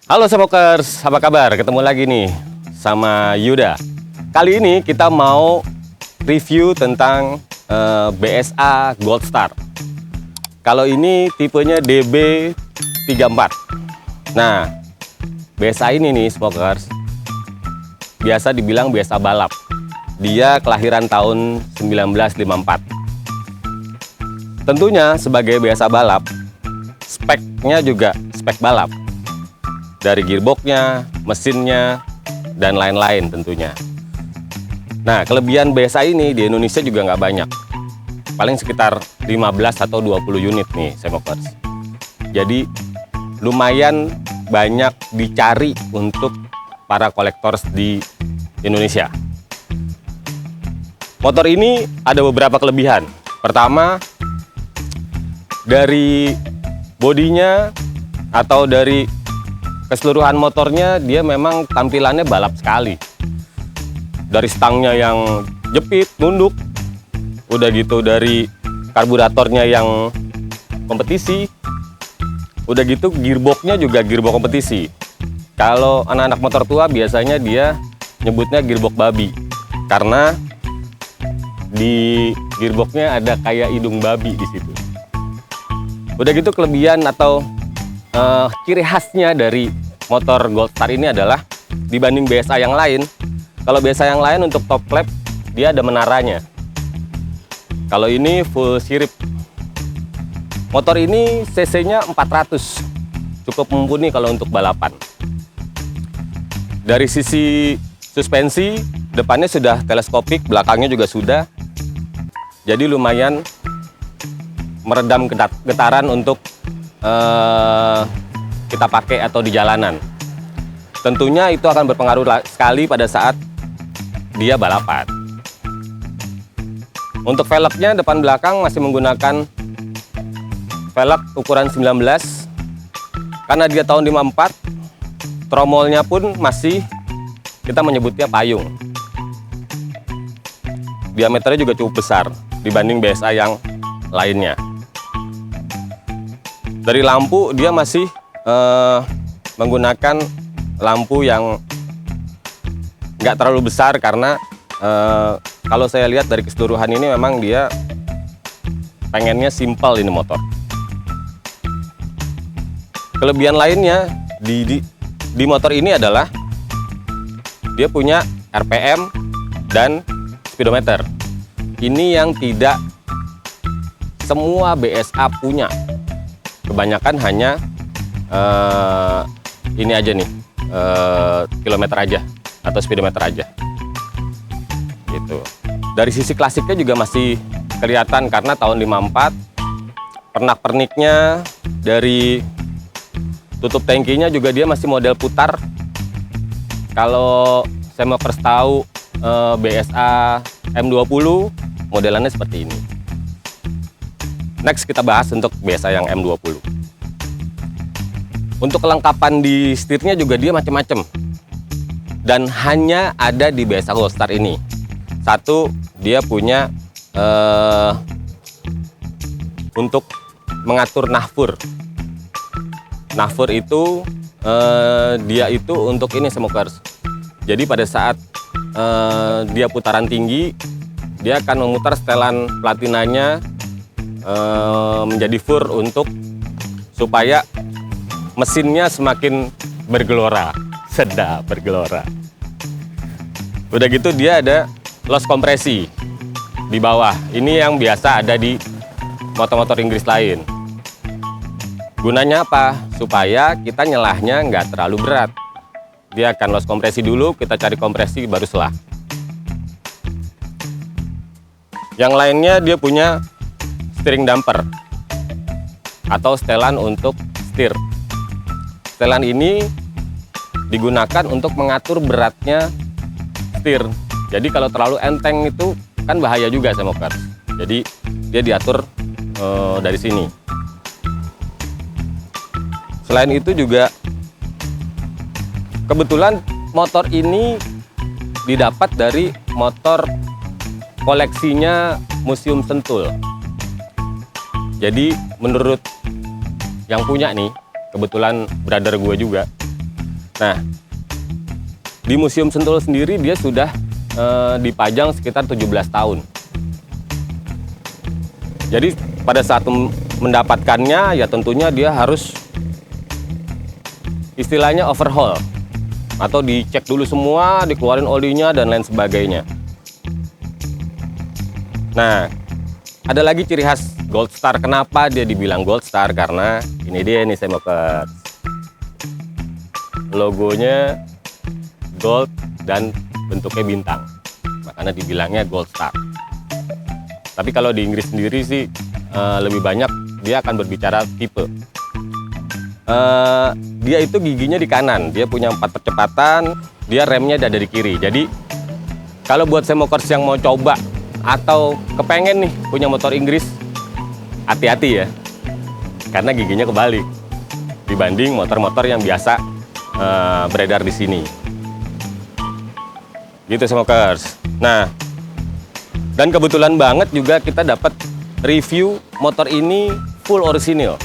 Halo Smokers, apa kabar? Ketemu lagi nih sama Yuda. Kali ini kita mau review tentang BSA Gold Star. Kalau ini tipenya DB34. Nah, BSA ini nih Smokers, biasa dibilang BSA balap. Dia kelahiran tahun 1954. Tentunya sebagai BSA balap, speknya juga spek balap. Dari gearboxnya, mesinnya, dan lain-lain tentunya. Nah, kelebihan BSA ini di Indonesia juga nggak banyak. Paling sekitar 15 atau 20 unit nih, Smokers. Jadi, lumayan banyak dicari untuk para kolektors di Indonesia. Motor ini ada beberapa kelebihan. Pertama, dari bodinya atau dari keseluruhan motornya, dia memang tampilannya balap sekali. Dari stangnya yang jepit, nunduk, udah gitu dari karburatornya yang kompetisi, udah gitu gearboxnya juga gearbox kompetisi. Kalau anak-anak motor tua biasanya dia nyebutnya gearbox babi, karena di gearboxnya ada kayak hidung babi di situ. Udah gitu kelebihan atau ciri khasnya dari motor Gold Star ini adalah dibanding BSA yang lain. Kalau BSA yang lain untuk top flap dia ada menaranya. Kalau ini full sirip. Motor ini cc-nya 400, cukup mumpuni kalau untuk balapan. Dari sisi suspensi, depannya sudah teleskopik, belakangnya juga sudah. Jadi lumayan meredam getaran untuk kita pakai atau di jalanan. Tentunya itu akan berpengaruh sekali pada saat dia balapan. Untuk velgnya depan belakang masih menggunakan velg ukuran 19. Karena dia tahun 54, tromolnya pun masih kita menyebutnya payung. Diameternya juga cukup besar dibanding BSA yang lainnya. Dari lampu dia masih menggunakan lampu yang nggak terlalu besar, karena kalau saya lihat dari keseluruhan ini memang dia pengennya simpel ini motor. Kelebihan lainnya di motor ini adalah dia punya RPM dan speedometer. Ini yang tidak semua BSA punya. Kebanyakan hanya ini aja nih, kilometer aja atau speedometer aja gitu. Dari sisi klasiknya juga masih kelihatan karena tahun 54, pernak-perniknya dari tutup tangkinya juga dia masih model putar. Kalau saya mau tahu BSA M20 modelannya seperti ini. Next kita bahas untuk BSA yang M20. Untuk kelengkapan di setirnya juga dia macam-macam. Dan hanya ada di BSA Gold Star ini. Satu, dia punya untuk mengatur nafur. Nafur itu dia itu untuk ini Smokers. Jadi pada saat dia putaran tinggi, dia akan memutar setelan platinanya menjadi fur untuk supaya mesinnya semakin bergelora, sedap bergelora. Udah gitu dia ada los kompresi di bawah. Ini yang biasa ada di motor-motor Inggris lain. Gunanya apa? Supaya kita nyelahnya nggak terlalu berat. Dia akan los kompresi dulu, kita cari kompresi baru selah. Yang lainnya dia punya steering damper atau setelan untuk setir. Setelan ini digunakan untuk mengatur beratnya setir. Jadi kalau terlalu enteng itu kan bahaya juga Smokers. Jadi dia diatur dari sini. Selain itu juga kebetulan motor ini didapat dari motor koleksinya Museum Sentul. Jadi menurut yang punya nih, kebetulan brother gue juga, Nah, di Museum Sentul sendiri dia sudah dipajang sekitar 17 tahun. Jadi pada saat mendapatkannya ya tentunya dia harus istilahnya overhaul atau dicek dulu semua, dikeluarin olinya dan lain sebagainya. Nah, ada lagi ciri khas Gold Star. Kenapa dia dibilang Gold Star? Karena ini dia nih Semokers. Logonya gold dan bentuknya bintang. Makanya dibilangnya Gold Star. Tapi kalau di Inggris sendiri sih lebih banyak dia akan berbicara tipe. Dia itu giginya di kanan, dia punya 4 percepatan, dia remnya ada di kiri. Jadi kalau buat Semokers yang mau coba atau kepengen nih punya motor Inggris, hati-hati ya, karena giginya kebalik dibanding motor-motor yang biasa beredar di sini. Gitu Semokers. Nah, dan kebetulan banget juga kita dapat review motor ini full orisinil.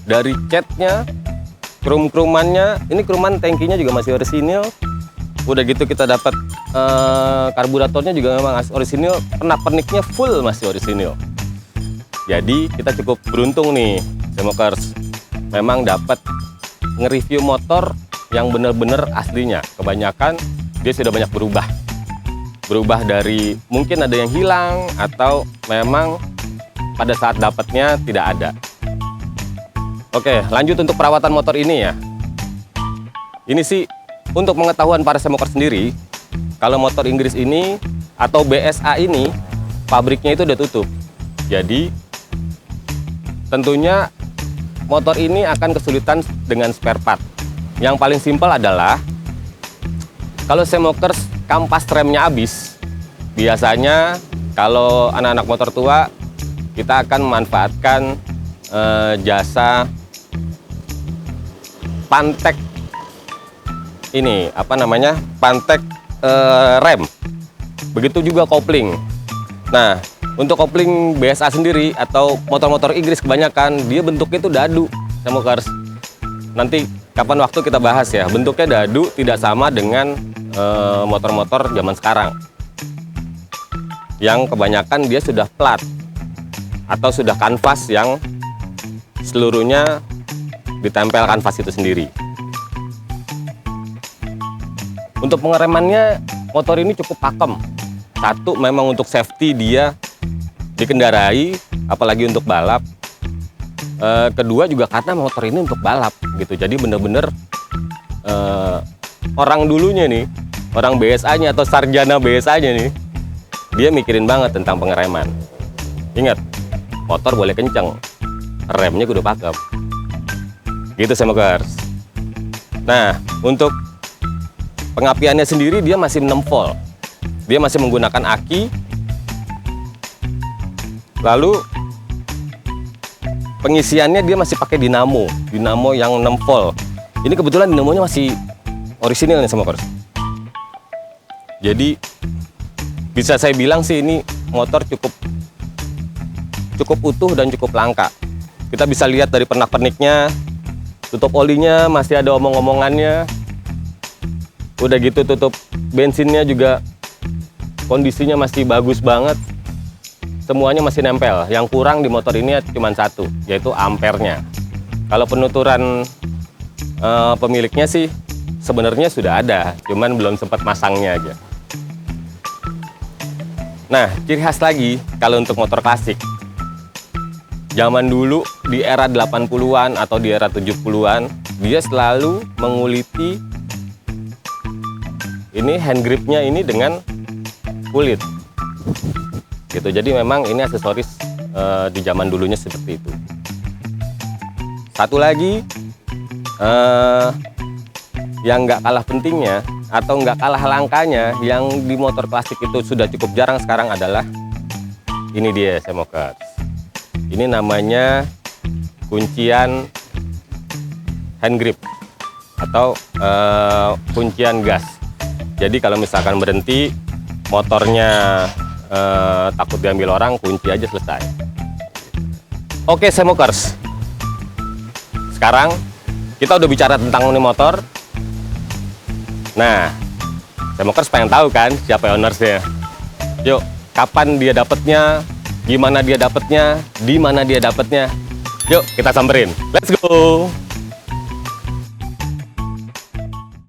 Dari catnya, krum-krumannya, ini kruman tangkinya juga masih orisinil. Udah gitu kita dapat karburatornya juga memang orisinil, pernak-perniknya full masih orisinil. Jadi kita cukup beruntung nih Semokers, memang dapat nge-review motor yang bener-bener aslinya. Kebanyakan dia sudah banyak berubah dari mungkin ada yang hilang atau memang pada saat dapatnya tidak ada. Oke, lanjut untuk perawatan motor ini ya. Ini sih untuk pengetahuan para Semokers sendiri, kalau motor Inggris ini atau BSA ini pabriknya itu udah tutup. Jadi tentunya motor ini akan kesulitan dengan spare part. Yang paling simpel adalah kalau Semokers kampas remnya habis, biasanya kalau anak-anak motor tua kita akan memanfaatkan jasa pantek ini, apa namanya, pantek rem. Begitu juga kopling. Nah, untuk kopling BSA sendiri atau motor-motor Inggris kebanyakan dia bentuknya itu dadu, Semokers. Nanti kapan waktu kita bahas ya, bentuknya dadu, tidak sama dengan motor-motor zaman sekarang yang kebanyakan dia sudah plat atau sudah kanvas yang seluruhnya ditempel kanvas itu sendiri. Untuk pengeremannya motor ini cukup pakem. Satu, memang untuk safety dia dikendarai, apalagi untuk balap. Kedua juga karena motor ini untuk balap gitu. Jadi bener-bener orang dulunya nih, orang BSA-nya atau sarjana BSA-nya nih, dia mikirin banget tentang pengereman. Ingat, motor boleh kenceng, remnya kudu pakem. Gitu Semokers. Nah, untuk pengapiannya sendiri dia masih 6 volt. Dia masih menggunakan aki. Lalu pengisiannya dia masih pakai dinamo yang 6 volt. Ini kebetulan dinamonya masih orisinil nih Semokers. Jadi bisa saya bilang sih ini motor cukup utuh dan cukup langka. Kita bisa lihat dari pernak-perniknya, tutup olinya masih ada omong-omongannya. Udah gitu tutup bensinnya juga kondisinya masih bagus banget. Semuanya masih nempel. Yang kurang di motor ini cuma satu, yaitu ampernya. Kalau penuturan pemiliknya sih sebenarnya sudah ada, cuman belum sempat masangnya aja. Nah, ciri khas lagi kalau untuk motor klasik. Zaman dulu di era 80-an atau di era 70-an, dia selalu menguliti ini hand gripnya ini dengan kulit. Gitu. Jadi memang ini aksesoris di zaman dulunya seperti itu. Satu lagi yang nggak kalah pentingnya atau nggak kalah langkanya yang di motor klasik itu sudah cukup jarang sekarang adalah ini dia Semokers. Ini namanya kuncian hand grip atau kuncian gas. Jadi kalau misalkan berhenti motornya takut diambil orang, kunci aja selesai. Oke Semokers, sekarang kita udah bicara tentang ini motor. Nah, Semokers pengen tahu kan siapa ownersnya. Yuk, kapan dia dapetnya, gimana dia dapetnya, di mana dia dapetnya. Yuk, kita samperin. Let's go!